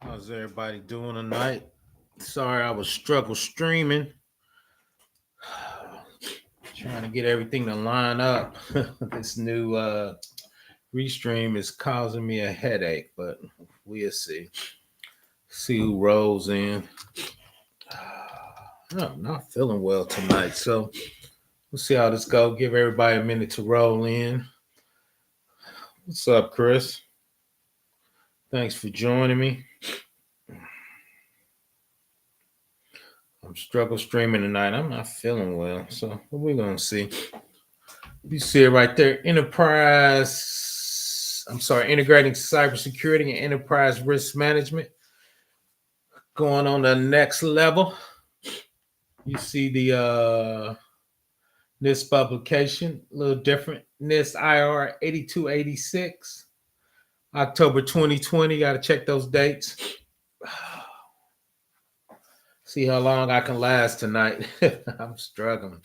How's everybody doing tonight? Sorry, I was struggle streaming, trying to get everything to line up. This new restream is causing me a headache, but we'll see. See who rolls in. I'm not feeling well tonight, so we'll see how this go. Give everybody a minute to roll in. What's up, Chris? Thanks for joining me. I'm struggle streaming tonight. I'm not feeling well, so we're gonna see. You see it right there. Integrating cybersecurity and enterprise risk management. Going on the next level. You see the NIST publication, a little different. NIST IR 8286, October 2020. Got to check those dates. See how long I can last tonight. I'm struggling.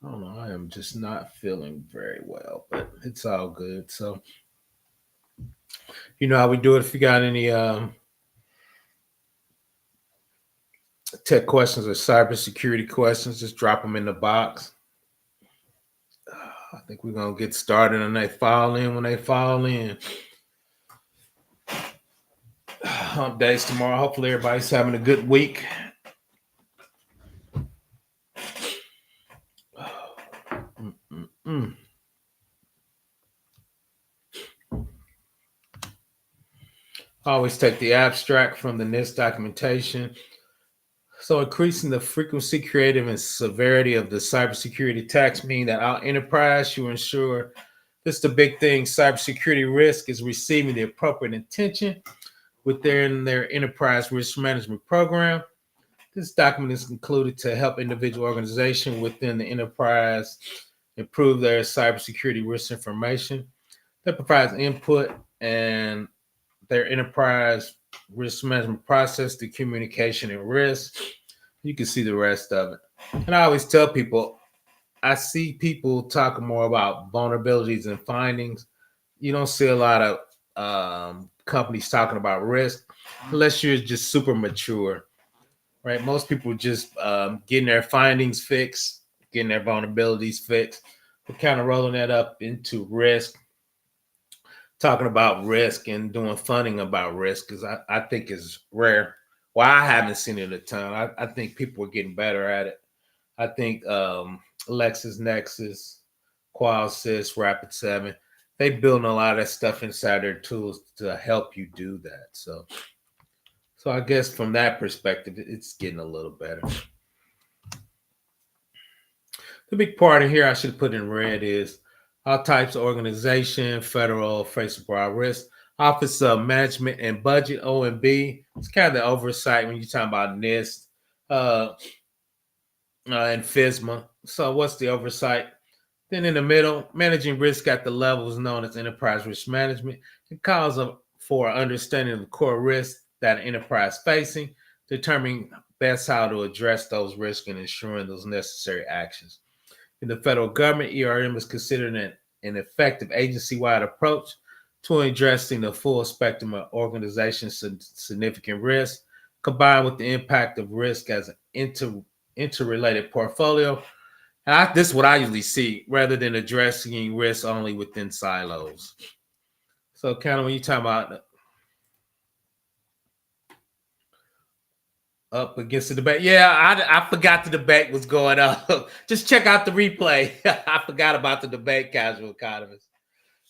I don't know. I am just not feeling very well, but it's all good. So, you know how we do it. If you got any tech questions or cybersecurity questions, just drop them in the box. I think we're going to get started and they fall in when they fall in. Hump days tomorrow. Hopefully everybody's having a good week. I always take the abstract from the NIST documentation. So increasing the frequency, creative, and severity of the cybersecurity attacks mean that our enterprise should ensure this is the big thing. Cybersecurity risk is receiving the appropriate attention within their enterprise risk management program. This document is included to help individual organizations within the enterprise improve their cybersecurity risk information. That provides input and their enterprise risk management process, the communication and risk. You can see the rest of it. And I always tell people, I see people talking more about vulnerabilities and findings. You don't see a lot of companies talking about risk unless you're just super mature, right? Most people just getting their findings fixed, getting their vulnerabilities fixed. We're kind of rolling that up into risk, talking about risk and doing funding about risk because I think is rare. Well, I haven't seen it a ton. I think people are getting better at it. I think LexisNexis, QualSys, Rapid7, they building a lot of stuff inside their tools to help you do that. So I guess from that perspective, it's getting a little better. The big part in here I should put in red is all types of organization, federal, face broad risk, Office of Management and Budget, OMB. It's kind of the oversight when you're talking about NIST and FISMA. So what's the oversight? Then in the middle, managing risk at the levels known as enterprise risk management. It calls for understanding of the core risks that an enterprise facing, determining best how to address those risks and ensuring those necessary actions. In the federal government, ERM is considered an effective agency-wide approach to addressing the full spectrum of organizations' significant risk, combined with the impact of risk as an interrelated portfolio. And this is what I usually see, rather than addressing risk only within silos. So kind of when you talk about up against the debate. Yeah, I forgot the debate was going on. Just check out the replay. I forgot about the debate, casual economist.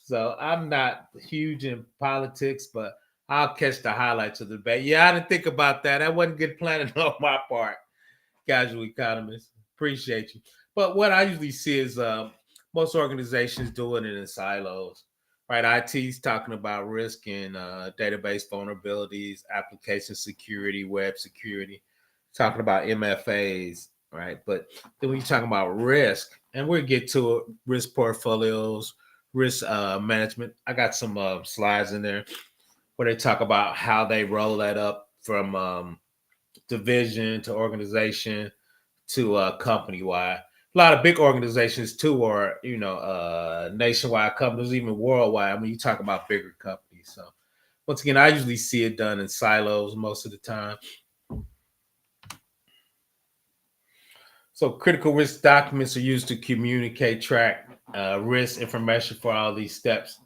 So I'm not huge in politics, but I'll catch the highlights of the debate. Yeah, I didn't think about that. That wasn't good planning on my part, casual economist. Appreciate you. But what I usually see is most organizations doing it in silos, right? IT's talking about risk and database vulnerabilities, application security, web security, talking about MFAs, right? But then when you're talking about risk, and we'll get to it, risk portfolios, risk management. I got some slides in there where they talk about how they roll that up from division to organization to company wide. A lot of big organizations too are, nationwide companies, even worldwide. I mean, you talk about bigger companies. So Once again, I usually see it done in silos most of the time. So critical risk documents are used to communicate, track risk information for all these steps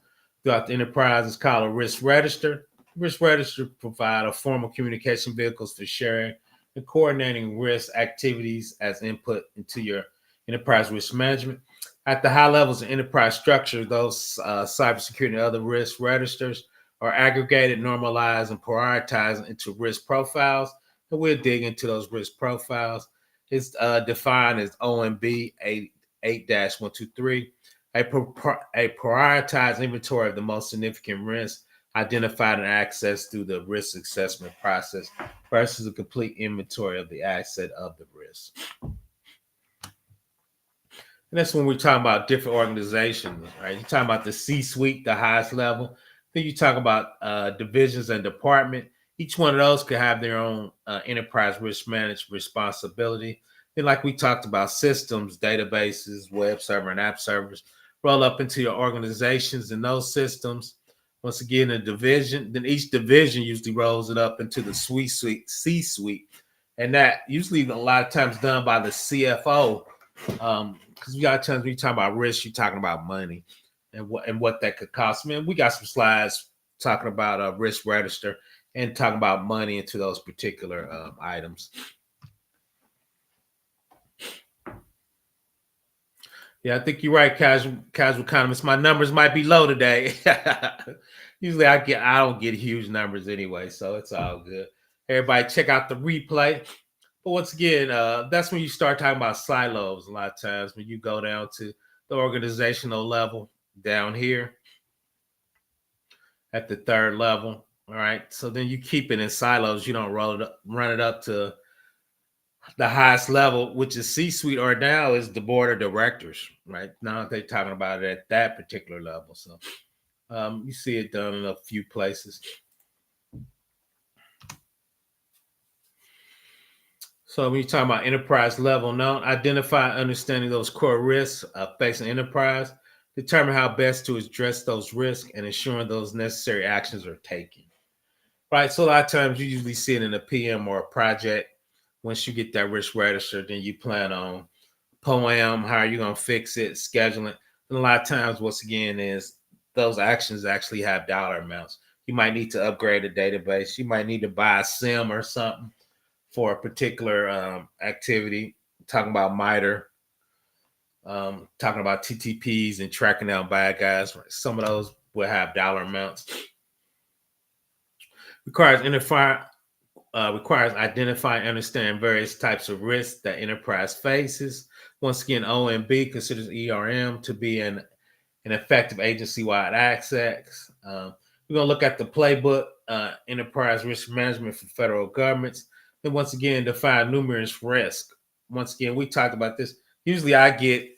throughout the enterprise. It's called a risk register. Risk register provide a formal communication vehicles for sharing and coordinating risk activities as input into your enterprise risk management. At the high levels of enterprise structure, those cybersecurity and other risk registers are aggregated, normalized, and prioritized into risk profiles. And we'll dig into those risk profiles. It's defined as OMB 8-123, a prioritized inventory of the most significant risks identified and accessed through the risk assessment process versus a complete inventory of the asset of the risk. And that's when we're talking about different organizations, right? You're talking about the C-suite, the highest level. Then you talk about divisions and department. Each one of those could have their own enterprise risk management responsibility. Then, like we talked about, systems, databases, web server, and app servers roll up into your organizations and those systems. Once again, a division. Then each division usually rolls it up into the C-suite, and that usually a lot of times done by the CFO. Because we got times when you talk about risk, you're talking about money and what that could cost. Man, we got some slides talking about a risk register and talking about money into those particular items. Yeah, I think you're right, casual economist. My numbers might be low today. Usually I don't get huge numbers anyway, so it's all good. Everybody check out the replay. But once again, that's when you start talking about silos. A lot of times when you go down to the organizational level down here at the third level. All right. So then you keep it in silos. You don't run it up to the highest level, which is C-suite, or now is the board of directors. Right now they're talking about it at that particular level. So you see it done in a few places. So when you talk about enterprise level, now identify understanding those core risks facing enterprise, determine how best to address those risks, and ensuring those necessary actions are taken. Right. So a lot of times you usually see it in a PM or a project. Once you get that risk register, then you plan on POAM, how are you going to fix it, scheduling. And a lot of times, once again, is those actions actually have dollar amounts. You might need to upgrade a database. You might need to buy a SIM or something for a particular activity. Talking about MITRE, talking about TTPs and tracking down bad guys. Some of those will have dollar amounts. Requires identify and understand various types of risks that enterprise faces. Once again, OMB considers ERM to be an effective agency-wide access. We're going to look at the playbook, enterprise risk management for federal governments. Then once again, define numerous risks. Once again, we talked about this. Usually I get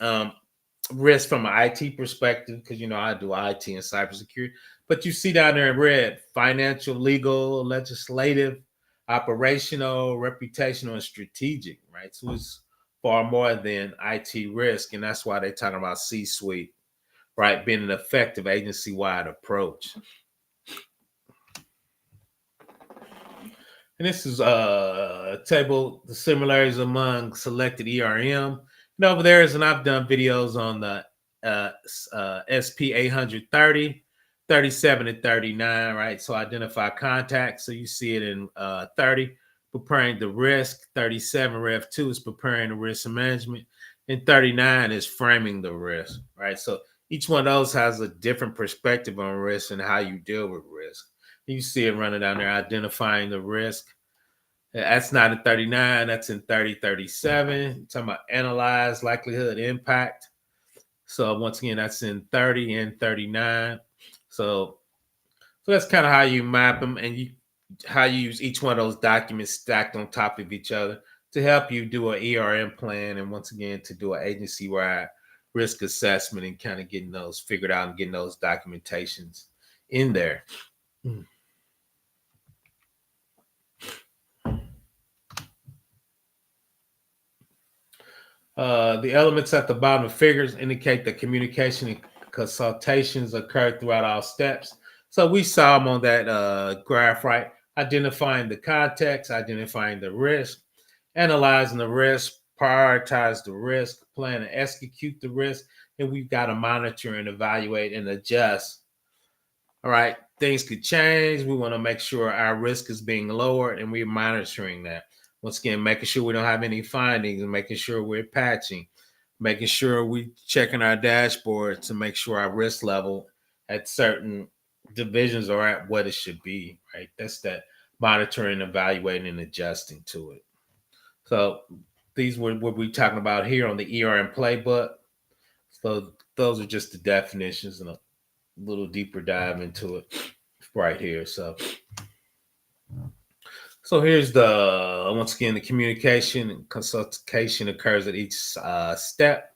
risk from an IT perspective because, I do IT and cybersecurity. But you see down there in red, financial, legal, legislative, operational, reputational, and strategic, right? So it's far more than IT risk. And that's why they're talking about C-suite, right? Being an effective agency-wide approach. And this is a table, the similarities among selected ERM. And over there is, and I've done videos on the SP 830, 37, and 39, right? So identify contacts. So you see it in 30, preparing the risk. 37, Rev 2 is preparing the risk management. And 39 is framing the risk, right? So each one of those has a different perspective on risk and how you deal with risk. You see it running down there, identifying the risk. That's not in 39, that's in 30, 37. Talking about analyze, likelihood, impact. So once again, that's in 30 and 39. So that's kind of how you map them and how you use each one of those documents stacked on top of each other to help you do an ERM plan, and once again to do an agency-wide risk assessment and kind of getting those figured out and getting those documentations in there. The elements at the bottom of figures indicate that communication and consultations occur throughout all steps. So we saw them on that graph, right? Identifying the context, identifying the risk, analyzing the risk, prioritize the risk, plan and execute the risk, and we've got to monitor and evaluate and adjust. All right, things could change. We want to make sure our risk is being lowered, and we're monitoring that. Once again, making sure we don't have any findings, and making sure we're patching, making sure we checking our dashboard to make sure our risk level at certain divisions are at what it should be. Right, that's that monitoring, evaluating, and adjusting to it. So these were what we're talking about here on the ERM playbook. So those are just the definitions and a little deeper dive into it right here. So here's the once again the communication and consultation occurs at each step.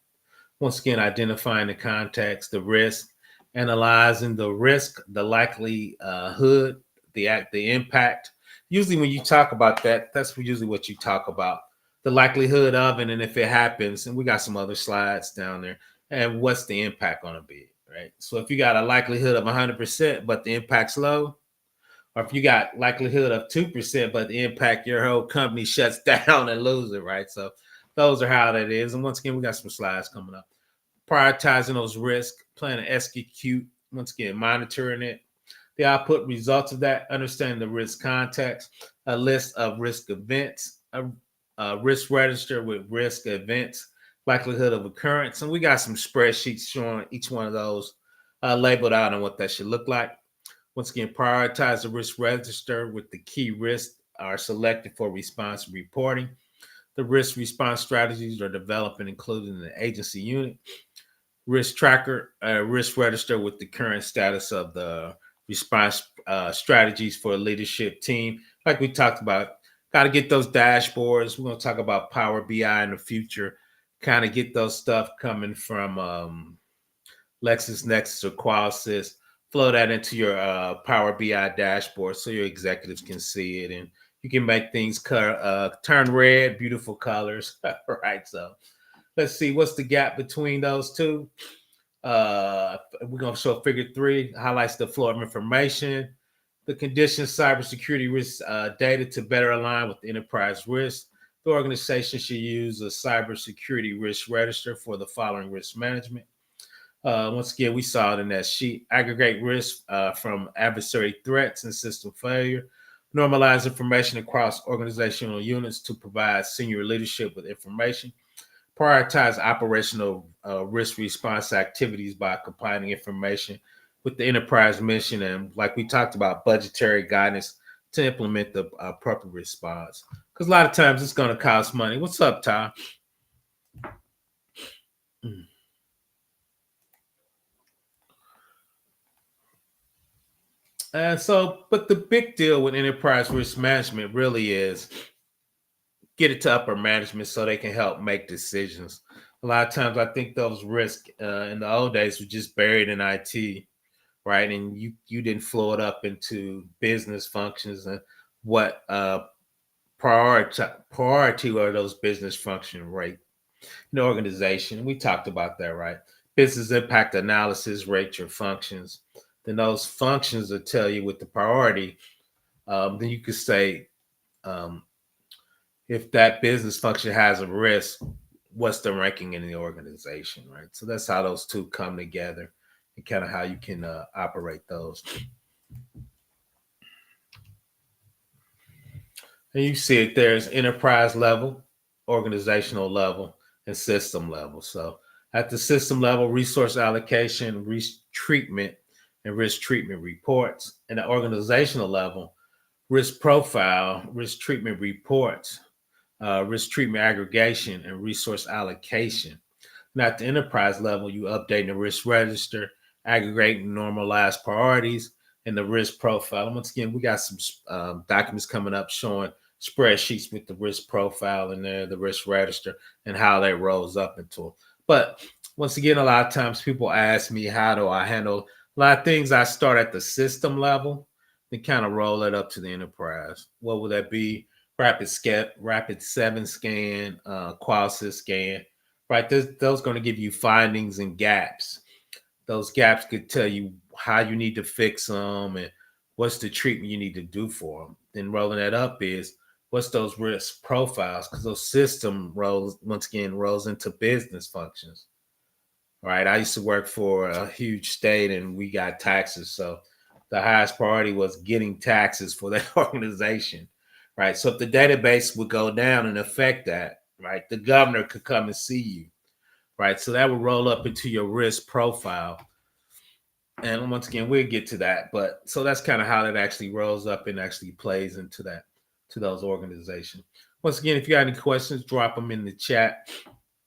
Once again, identifying the context, the risk, analyzing the risk, the likelihood, the impact. Usually, when you talk about that, that's usually what you talk about: the likelihood of it, and if it happens. And we got some other slides down there. And what's the impact going to be, right? So if you got a likelihood of 100%, but the impact's low, or if you got likelihood of 2%, but the impact your whole company shuts down and loses it, right? So those are how that is. And once again, we got some slides coming up. Prioritizing those risks, plan to execute, once again, monitoring it. The output results of that, understanding the risk context, a list of risk events, a risk register with risk events, likelihood of occurrence. And we got some spreadsheets showing each one of those labeled out and what that should look like. Once again, prioritize the risk register with the key risks are selected for response reporting. The risk response strategies are developed and included in the agency unit. Risk tracker, risk register with the current status of the response strategies for a leadership team. Like we talked about, got to get those dashboards. We're going to talk about Power BI in the future. Kind of get those stuff coming from LexisNexis or Qualysys. Flow that into your Power BI dashboard so your executives can see it, and you can make things turn red, beautiful colors. Right. So let's see what's the gap between those two. We're going to show figure 3 highlights the flow of information, the conditions cybersecurity risk data to better align with the enterprise risk. The organization should use a cybersecurity risk register for the following risk management. Once again, we saw it in that sheet. Aggregate risk from adversary threats and system failure. Normalize information across organizational units to provide senior leadership with information. Prioritize operational risk response activities by combining information with the enterprise mission and, like we talked about, budgetary guidance to implement the appropriate response. Because a lot of times it's going to cost money. What's up, Ty? And so, but the big deal with enterprise risk management really is get it to upper management so they can help make decisions. A lot of times, I think those risks in the old days were just buried in IT, right? And you didn't flow it up into business functions and what priority are those business function rate in the organization. We talked about that, right? Business impact analysis, rate your functions. Then those functions will tell you what the priority. Then you could say um, if that business function has a risk, what's the ranking in the organization, right? So that's how those two come together and kind of how you can operate those. And you see it there's enterprise level, organizational level, and system level. So at the system level, resource allocation, risk treatment, and risk treatment reports. And the organizational level, risk profile, risk treatment reports, risk treatment aggregation, and resource allocation. Now, at the enterprise level, you update the risk register, aggregate and normalize priorities, and the risk profile. And once again, we got some documents coming up showing spreadsheets with the risk profile in there, the risk register, and how that rolls up into it. But once again, a lot of times people ask me, how do I handle a lot of things? I start at the system level, then kind of roll it up to the enterprise. What would that be? Rapid 7 scan, Qualysys scan, right? Those going to give you findings and gaps. Those gaps could tell you how you need to fix them and what's the treatment you need to do for them. Then rolling that up is what's those risk profiles, because those system roles once again rolls into business functions. Right. I used to work for a huge state and we got taxes. So the highest priority was getting taxes for that organization. Right. So if the database would go down and affect that, right, the governor could come and see you. Right. So that would roll up into your risk profile. And once again, we'll get to that. But so that's kind of how that actually rolls up and actually plays into that, to those organizations. Once again, if you got any questions, drop them in the chat.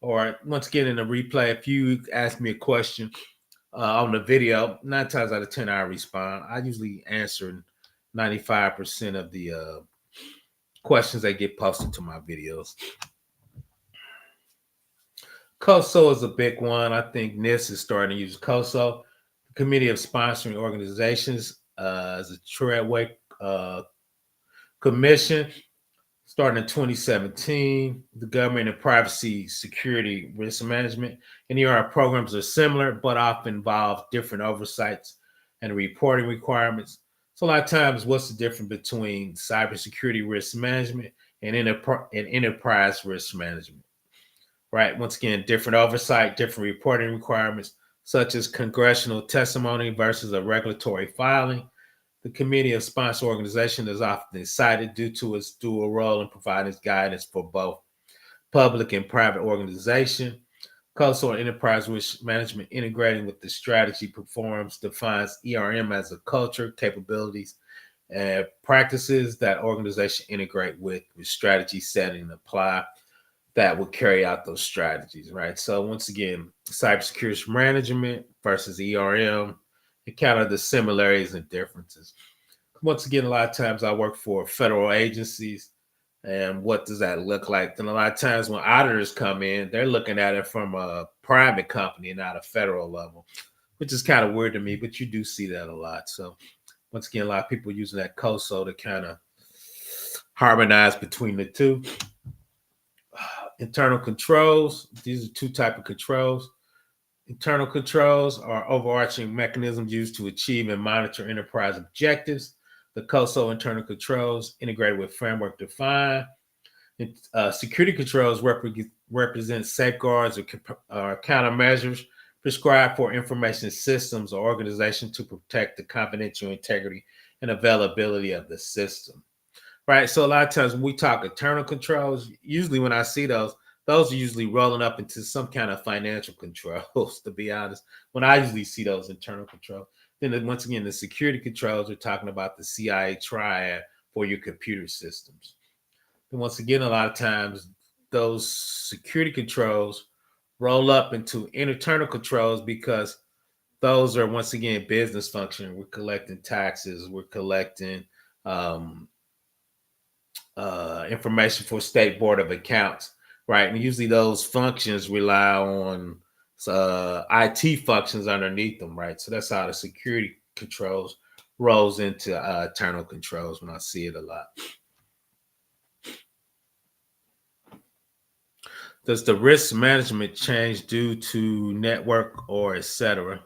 Or once again, in the replay, if you ask me a question on the video, 9 times out of 10, I respond. I usually answer 95% of the questions that get posted to my videos. COSO is a big one. I think NIST is starting to use COSO. The Committee of Sponsoring Organizations is a Treadway commission starting in 2017. The government and privacy, security, risk management, and ER programs are similar, but often involve different oversights and reporting requirements. So a lot of times, what's the difference between cybersecurity risk management and enterprise risk management? Right. Once again, different oversight, different reporting requirements, such as congressional testimony versus a regulatory filing. The Committee of Sponsor Organization is often cited due to its dual role in providing guidance for both public and private organization. COSO or enterprise risk management integrating with the strategy performs defines ERM as a culture, capabilities, and practices that organization integrate with strategy setting and apply that will carry out those strategies, right? So once again, cybersecurity management versus ERM, and kind of the similarities and differences. Once again, a lot of times I work for federal agencies, and what does that look like? Then a lot of times when auditors come in, they're looking at it from a private company and not a federal level, which is kind of weird to me, but you do see that a lot. So once again, a lot of people using that COSO to kind of harmonize between the two. Internal controls. These are two types of controls. Internal controls are overarching mechanisms used to achieve and monitor enterprise objectives. The COSO internal controls integrated with framework define. Security controls represent safeguards or countermeasures prescribed for information systems or organizations to protect the confidential integrity and availability of the system. Right. So a lot of times when we talk internal controls, usually when I see those are usually rolling up into some kind of financial controls, to be honest, when I usually see those internal controls. Then once again, the security controls are talking about the CIA triad for your computer systems. And once again, a lot of times those security controls roll up into internal controls because those are once again business function. We're collecting taxes, we're collecting um, information for state board of accounts, right? And usually those functions rely on IT functions underneath them, right? So that's how the security controls rolls into internal controls when I see it a lot. Does the risk management change due to network or etc.?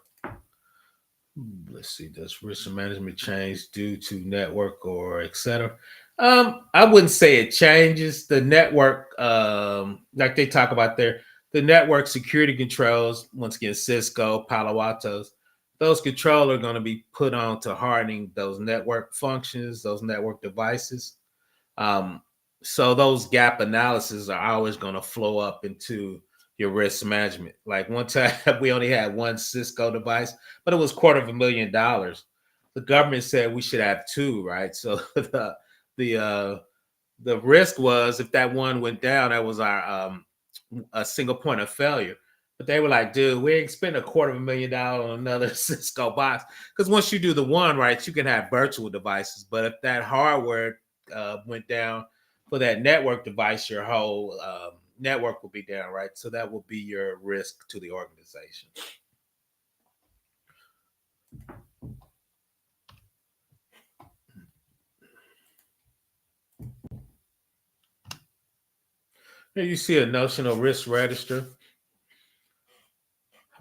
Let's see. Does risk management change due to network or etc.? I wouldn't say it changes. The network, like they talk about there, the network security controls, once again, Cisco, Palo Alto's, those controls are going to be put on to hardening those network functions, those network devices. Um, so those gap analysis are always going to flow up into your risk management. Like one time we only had one Cisco device, but it was $250,000. The government said we should have two, right? So the uh the risk was if that one went down, that was our a single point of failure. But they were like, dude, we ain't spend $250,000 on another Cisco box. Because once you do the one, right, you can have virtual devices. But if that hardware went down for that network device, your whole network will be down, right? So that will be your risk to the organization. Here you see a notional risk register.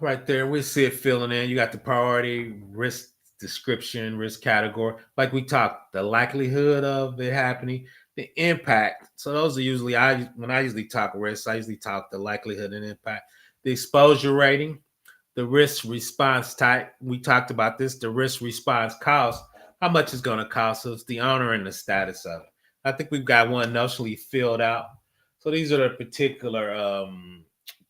Right there, we see it filling in. You got the priority, risk description, risk category. Like we talked, the likelihood of it happening, the impact. So those are usually when I usually talk risk, I usually talk the likelihood and impact. The exposure rating, the risk response type. We talked about this. The risk response cost. How much it's going to cost us, the owner and the status of it. I think we've got one notionally filled out. So these are the particular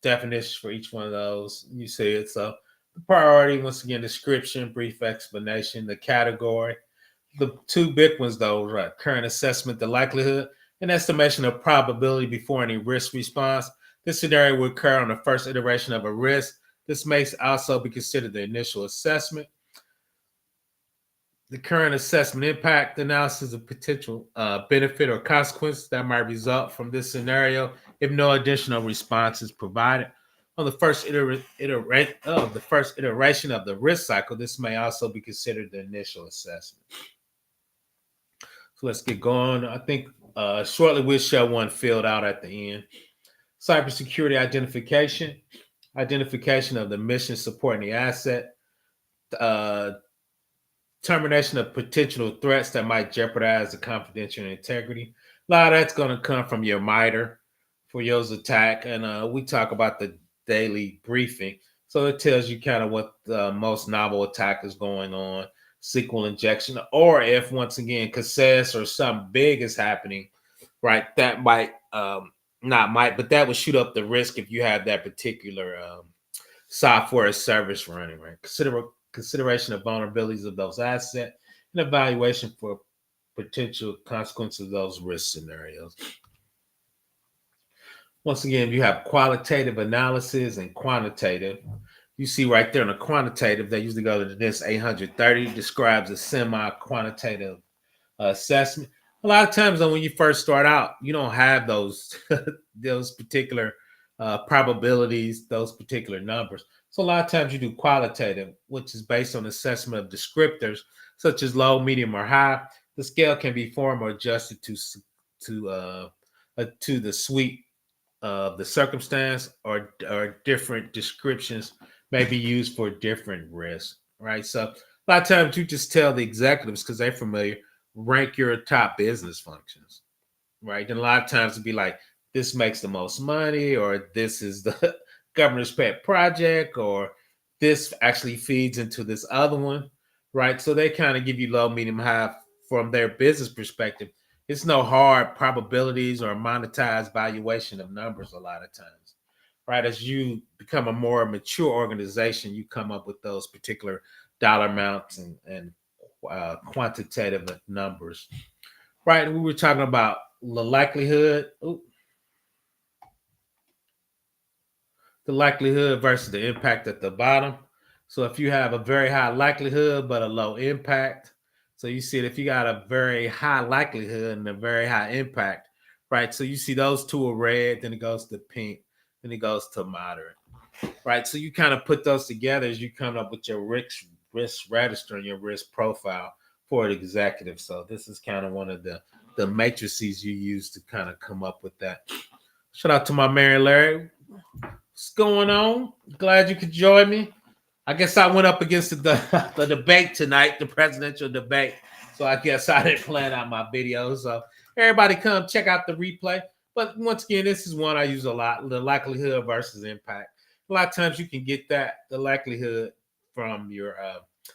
definitions for each one of those. You see it. So the priority, once again, description, brief explanation, the category. The two big ones, though, right? Current assessment, the likelihood, an estimation of probability before any risk response. This scenario will occur on the first iteration of a risk. This may also be considered the initial assessment. The current assessment impact analysis of potential benefit or consequence that might result from this scenario if no additional response is provided. On the first iteration of the risk cycle, this may also be considered the initial assessment. So let's get going. I think shortly we'll show one filled out at the end. Cybersecurity identification of the mission supporting the asset, uh, termination of potential threats that might jeopardize the confidential integrity. A lot of that's going to come from your MITRE for yours attack. And we talk about the daily briefing. So it tells you kind of what the most novel attack is going on, SQL injection, or if once again, CASES or something big is happening, right? That might, not might, but that would shoot up the risk if you have that particular software as service running, right? Consideration of vulnerabilities of those assets and evaluation for potential consequences of those risk scenarios. Once again, you have qualitative analysis and quantitative. You see right there in the quantitative, they usually go to this 830, describes a semi-quantitative assessment. A lot of times, though, when you first start out, you don't have those those particular probabilities, those particular numbers. So a lot of times you do qualitative, which is based on assessment of descriptors such as low, medium, or high. The scale can be formed or adjusted to the suite of the circumstance, or different descriptions may be used for different risks. Right. So a lot of times you just tell the executives because they're familiar, rank your top business functions, right? And a lot of times it'd be like, this makes the most money, or this is the governor's pet project, or this actually feeds into this other one, right? So they kind of give you low, medium, high from their business perspective. It's no hard probabilities or monetized valuation of numbers a lot of times, right? As you become a more mature organization, you come up with those particular dollar amounts and quantitative numbers, right? We were talking about the likelihood, the likelihood versus the impact at the bottom. So if you have a very high likelihood but a low impact, so you see it if you got a very high likelihood and a very high impact, right? So you see those two are red, then it goes to pink, then it goes to moderate, right? So you kind of put those together as you come up with your risk register and your risk profile for an executive. So this is kind of one of the matrices you use to kind of come up with that. Shout out to my man Larry. What's going on? Glad you could join me. I guess I went up against the debate tonight, the presidential debate. So I guess I didn't plan out my videos. So everybody come check out the replay. But once again, this is one I use a lot, the likelihood versus impact. A lot of times you can get the likelihood from your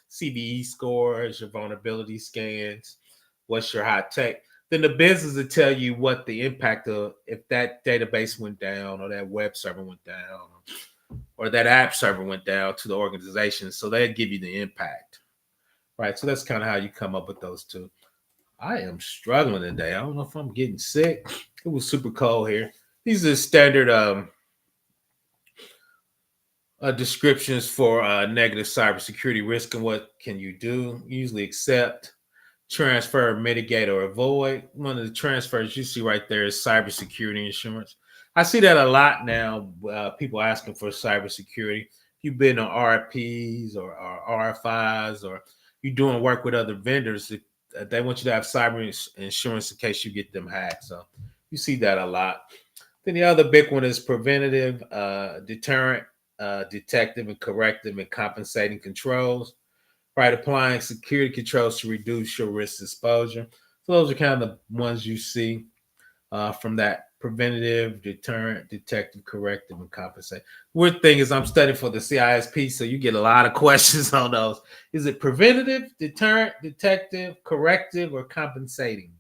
CVE scores, your vulnerability scans, what's your high tech. Then the business will tell you what the impact of if that database went down, or that web server went down, or that app server went down to the organization. So they give you the impact, right? So that's kind of how you come up with those two. I am struggling today. I don't know if I'm getting sick. It was super cold here. These are standard descriptions for negative cybersecurity risk and what can you do. Usually accept, transfer, mitigate, or avoid. One of the transfers you see right there is cybersecurity insurance. I see that a lot now. People asking for cybersecurity. If you've been on RFPs or RFIs, or you're doing work with other vendors, they want you to have cyber insurance in case you get them hacked. So you see that a lot. Then the other big one is preventative, deterrent. detective and corrective and compensating controls, right? Applying security controls to reduce your risk exposure. So those are kind of the ones you see from that preventative, deterrent, detective, corrective, and compensate. Weird thing is I'm studying for the CISP, so you get a lot of questions on those. Is it preventative, deterrent, detective, corrective, or compensating?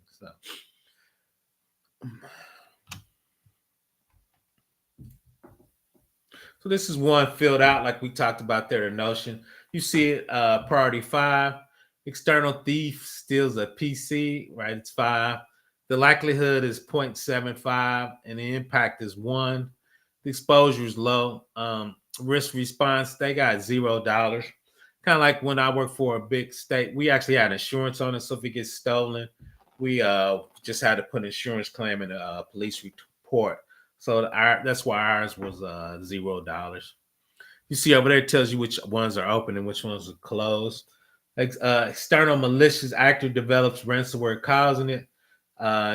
So this is one filled out like we talked about there, the notion. You see it, priority 5. External thief steals a PC, right? It's 5. The likelihood is 0.75 and the impact is 1. The exposure is low. Risk response, they got $0. Kind of like when I worked for a big state, we actually had insurance on it. So if it gets stolen, we just had to put insurance claim in a police report. So that's why ours was $0. You see over there, it tells you which ones are open and which ones are closed. External malicious actor develops ransomware causing it.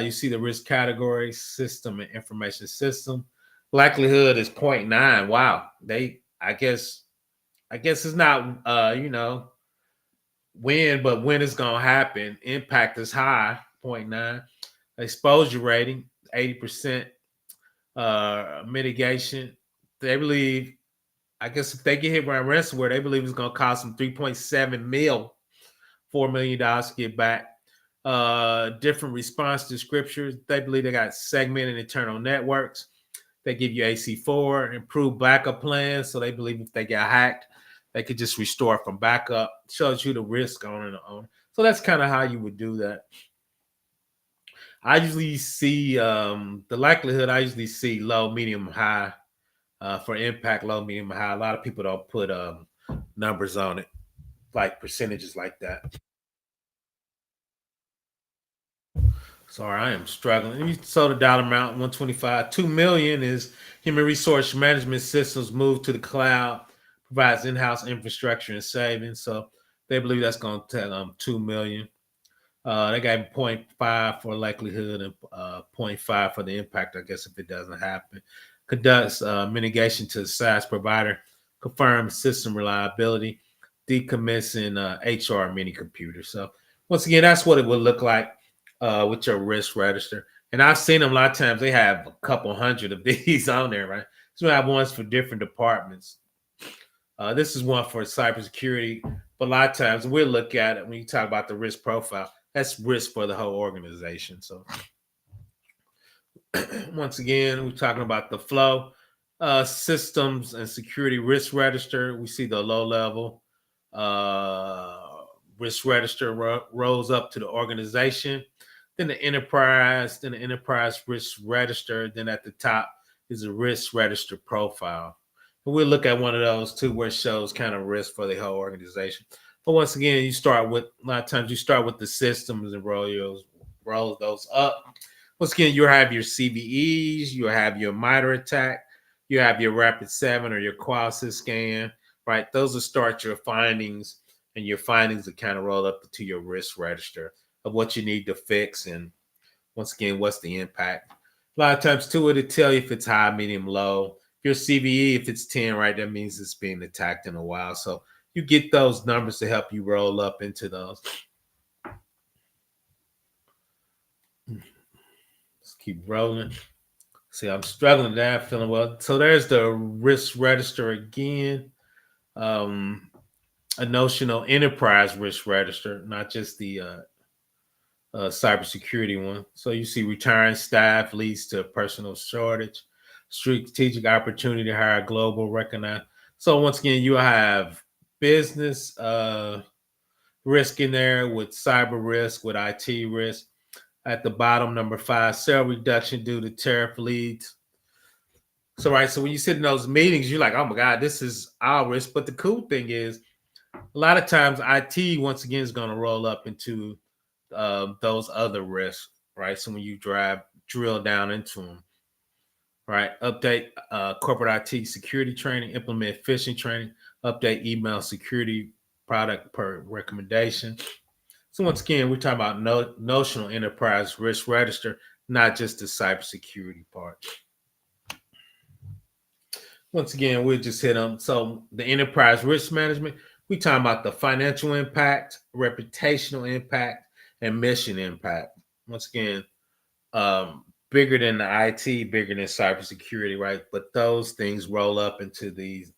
You see the risk category, system, and information system. Likelihood is 0.9. Wow. I guess it's not when it's gonna happen. Impact is high, 0.9. Exposure rating, 80%. Mitigation. They believe, I guess if they get hit by ransomware, they believe it's going to cost them 3.7 mil, $4 million to get back. Different response descriptors. They believe they got segmented internal networks. They give you AC4, improved backup plans. So they believe if they get hacked, they could just restore from backup. Shows you the risk on and on. So that's kind of how you would do that. I usually see the likelihood. I usually see low, medium, high for impact, low, medium, high. A lot of people don't put numbers on it, like percentages like that. Sorry, I am struggling. You saw the dollar amount 125. 2 million is human resource management systems moved to the cloud, provides in-house infrastructure and savings. So they believe that's going to tell 2 million. They got zero point 0.5 for likelihood and zero point 0.5 for the impact, I guess, if it doesn't happen. Conducts mitigation to the SaaS provider, confirms system reliability, decommissioning HR mini computers. So once again, that's what it would look like with your risk register. And I've seen them a lot of times. They have a couple hundred of these on there, right? So we have ones for different departments. This is one for cybersecurity, but a lot of times we'll look at it when you talk about the risk profile. That's risk for the whole organization. So once again, we're talking about the flow, systems and security risk register. We see the low level risk register rolls up to the organization, then the enterprise risk register. Then at the top is a risk register profile. And we'll look at one of those too, where it shows kind of risk for the whole organization. But once again, you start with a lot of times you start with the systems and roll those up. Once again, you have your CVEs, you have your MITRE ATT&CK, you have your Rapid 7 or your Qualys scan, right? Those will start your findings, and your findings will kind of roll up to your risk register of what you need to fix. And once again, what's the impact? A lot of times, too, it'll tell you if it's high, medium, low. If your CVE, if it's 10, right, that means it's being attacked in a while. So you get those numbers to help you roll up into those. Let's keep rolling. See, I'm struggling there, feeling well. So there's the risk register again. A notional enterprise risk register, not just the cybersecurity one. So you see, retiring staff leads to personal shortage, strategic opportunity to hire global recognized. So once again, you have business risk in there with cyber risk, with IT risk. At the bottom, number 5, sale reduction due to tariff leads. So right, so when you sit in those meetings, you're like, oh my God, this is our risk. But the cool thing is, a lot of times IT once again is going to roll up into those other risks, right? So when you drill down into them, right? Update corporate IT security training, implement phishing training, update email security product per recommendation. So once again, we're talking about notional enterprise risk register, not just the cybersecurity part. Once again, we'll just hit them. So the enterprise risk management, we talking about the financial impact, reputational impact, and mission impact. Once again, bigger than the IT, bigger than cybersecurity, right? But those things roll up into these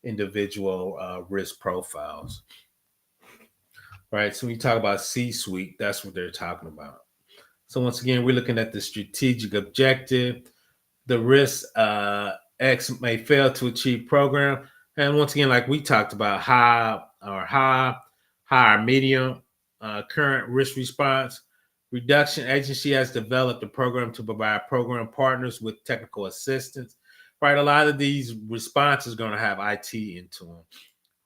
individual risk profiles, right? So when you talk about C-suite, that's what they're talking about. So once again, we're looking at the strategic objective, the risk X may fail to achieve program. And once again, like we talked about, high or medium, current risk response. Reduction agency has developed a program to provide program partners with technical assistance. Right, a lot of these responses are going to have IT into them.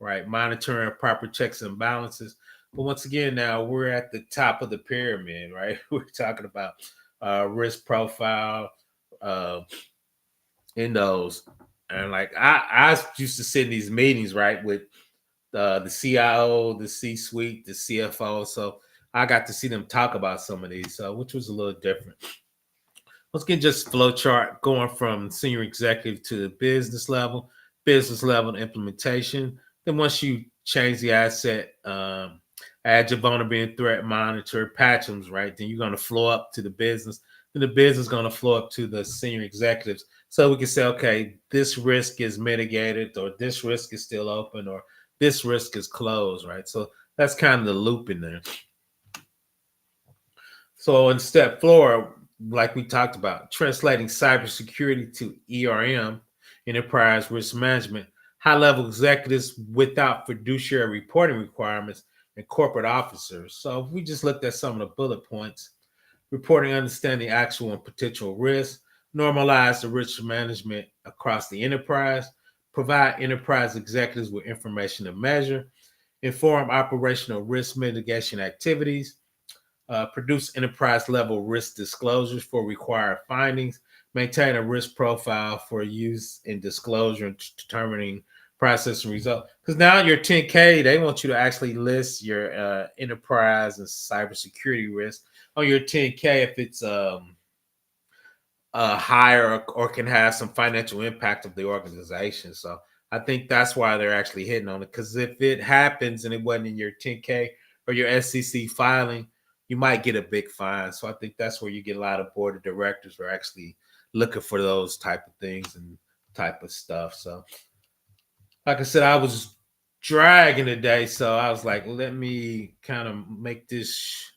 Right, monitoring proper checks and balances. But once again, now we're at the top of the pyramid. Right, we're talking about risk profile, uh, in those. And like I used to sit in these meetings, right, with the CIO, the C suite, the CFO. So I got to see them talk about some of these, which was a little different. Let's get just flow chart going from senior executive to the business level implementation. Then once you change the asset, add your vulnerability and threat monitor, patch them, right? Then you're going to flow up to the business. Then the business is going to flow up to the senior executives. So we can say, okay, this risk is mitigated, or this risk is still open, or this risk is closed, right? So that's kind of the loop in there. So in step four, like we talked about, translating cybersecurity to ERM, enterprise risk management, high level executives without fiduciary reporting requirements, and corporate officers. So if we just looked at some of the bullet points, reporting, understanding actual and potential risks, normalize the risk management across the enterprise, provide enterprise executives with information to measure, inform operational risk mitigation activities, produce enterprise level risk disclosures for required findings, maintain a risk profile for use in disclosure and determining process and result. Because now your 10K, they want you to actually list your enterprise and cybersecurity risk on your 10K if it's higher or can have some financial impact of the organization. So I think that's why they're actually hitting on it. Because if it happens and it wasn't in your 10K or your SEC filing, you might get a big fine. So I think that's where you get a lot of board of directors are actually looking for those type of things and type of stuff. So like I said, I was dragging today, so I was like, let me kind of make this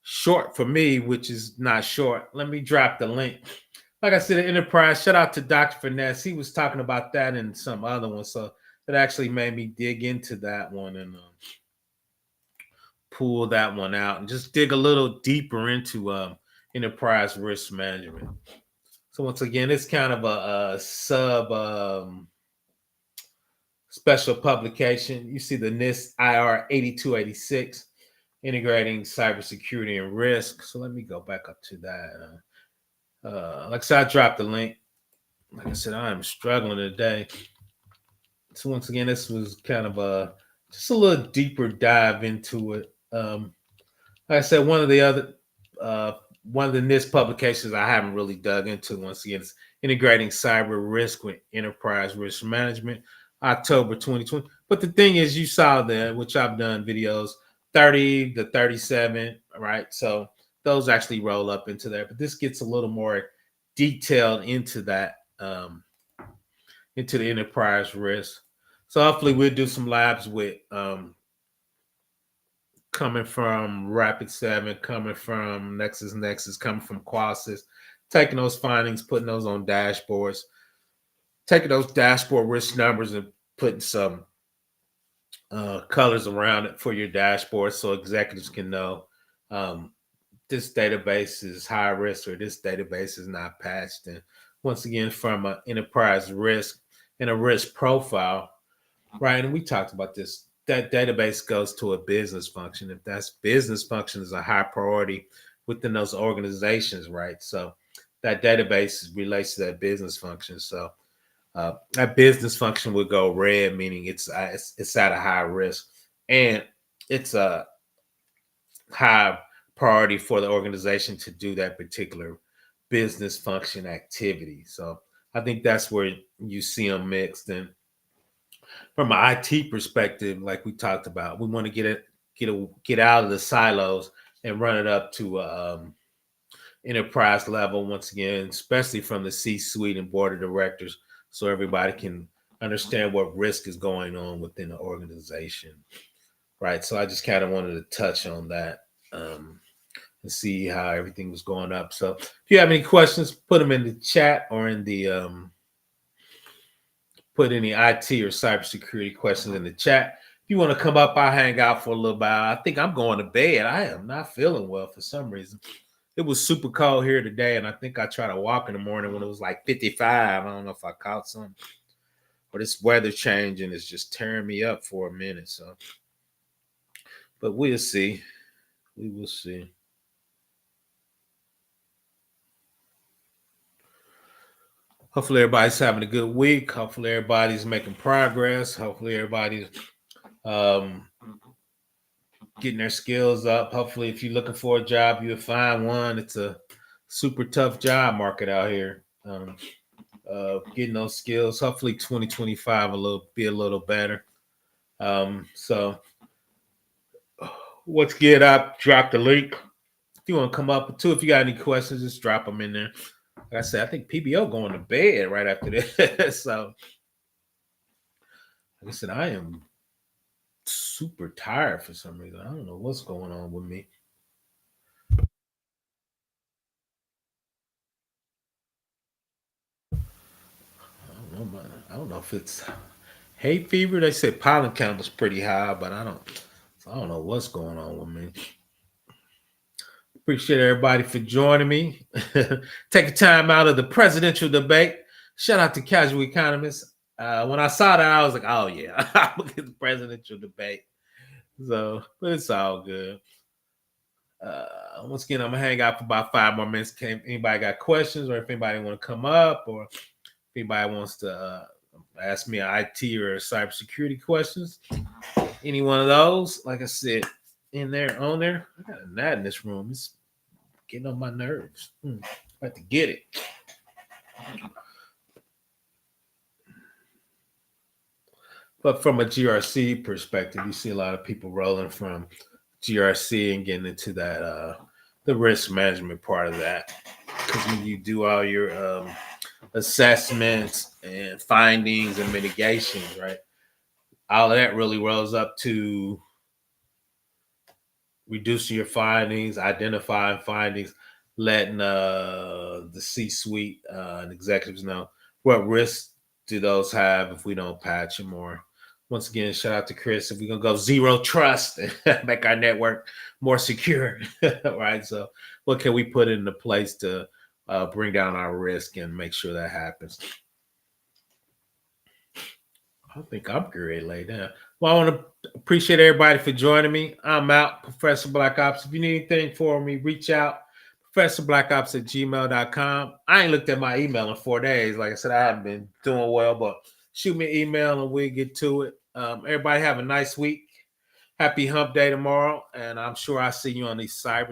short for me, which is not short. Let me drop the link. Like I said, enterprise. Shout out to Dr. Finesse. He was talking about that and some other one, so it actually made me dig into that one and pull that one out and just dig a little deeper into enterprise risk management. So once again, it's kind of a sub special publication. You see the NIST IR 8286, integrating cybersecurity and risk. So let me go back up to that. Like I said, I dropped the link. Like I said, I'm struggling today. So once again, this was kind of a just a little deeper dive into it. Like I said, uh, one of the NIST publications I haven't really dug into. Once again, is integrating cyber risk with enterprise risk management, October 2020. But the thing is, you saw that, which I've done videos 30 to 37, right? So those actually roll up into there. But this gets a little more detailed into that, into the enterprise risk. So hopefully we'll do some labs with coming from Rapid 7, coming from Nexus, coming from Qualys, taking those findings, putting those on dashboards, taking those dashboard risk numbers and putting some colors around it for your dashboard so executives can know um, this database is high risk or this database is not patched. And once again, from an enterprise risk and a risk profile, right? And we talked about this. That database goes to a business function. If that's business function is a high priority within those organizations, right? So that database relates to that business function. So that business function would go red, meaning it's at a high risk, and it's a high priority for the organization to do that particular business function activity. So I think that's where you see them mixed. And from an IT perspective, like we talked about, we want to get out of the silos and run it up to enterprise level once again, especially from the C-suite and board of directors, so everybody can understand what risk is going on within the organization, right? So I just kind of wanted to touch on that and see how everything was going up. So if you have any questions, put them in the chat or in the put any IT or cybersecurity questions in the chat. If you want to come up, I'll hang out for a little while. I think I'm going to bed. I am not feeling well for some reason. It was super cold here today, and I think I tried to walk in the morning when it was like 55. I don't know if I caught some, but this weather changing is just tearing me up for a minute. So, but we'll see. We will see. Hopefully, everybody's having a good week. Hopefully, everybody's making progress. Hopefully, everybody's um, getting their skills up. Hopefully, if you're looking for a job, you'll find one. It's a super tough job market out here. Getting those skills. Hopefully, 2025 will be a little better. So what's good? I dropped the link. If you want to come up too, if you got any questions, just drop them in there. Like I said, I think PBO going to bed right after this. So, like I said, I am super tired for some reason. I don't know what's going on with me. I don't know if it's hay fever. They said pollen count is pretty high, but I don't know what's going on with me. Appreciate everybody for joining me. Take a time out of the presidential debate. Shout out to Casual Economist. When I saw that, I was like, oh, yeah, I'll look at the presidential debate. So, but it's all good. Once again, I'm going to hang out for about 5 more minutes. Anybody got questions, or if anybody want to come up, or if anybody wants to ask me an IT or cybersecurity questions, any one of those, like I said, in there, on there. I got a gnat in this room. It's getting on my nerves. I have to get it. But from a GRC perspective, you see a lot of people rolling from GRC and getting into that the risk management part of that. Because when you do all your assessments and findings and mitigations, right? All of that really rolls up to reducing your findings, identifying findings, letting the C-suite and executives know what risks do those have if we don't patch them. Or once again, shout out to Chris. If we're gonna go zero trust and make our network more secure, right? So, what can we put into place to bring down our risk and make sure that happens? I think I'm ready to lay down. Well, I want to appreciate everybody for joining me. I'm out, Professor Black Ops. If you need anything for me, reach out. ProfessorBlackOps@gmail.com. I ain't looked at my email in 4 days. Like I said, I haven't been doing well, but shoot me an email and we'll get to it. Everybody have a nice week. Happy hump day tomorrow. And I'm sure I'll see you on these cyber.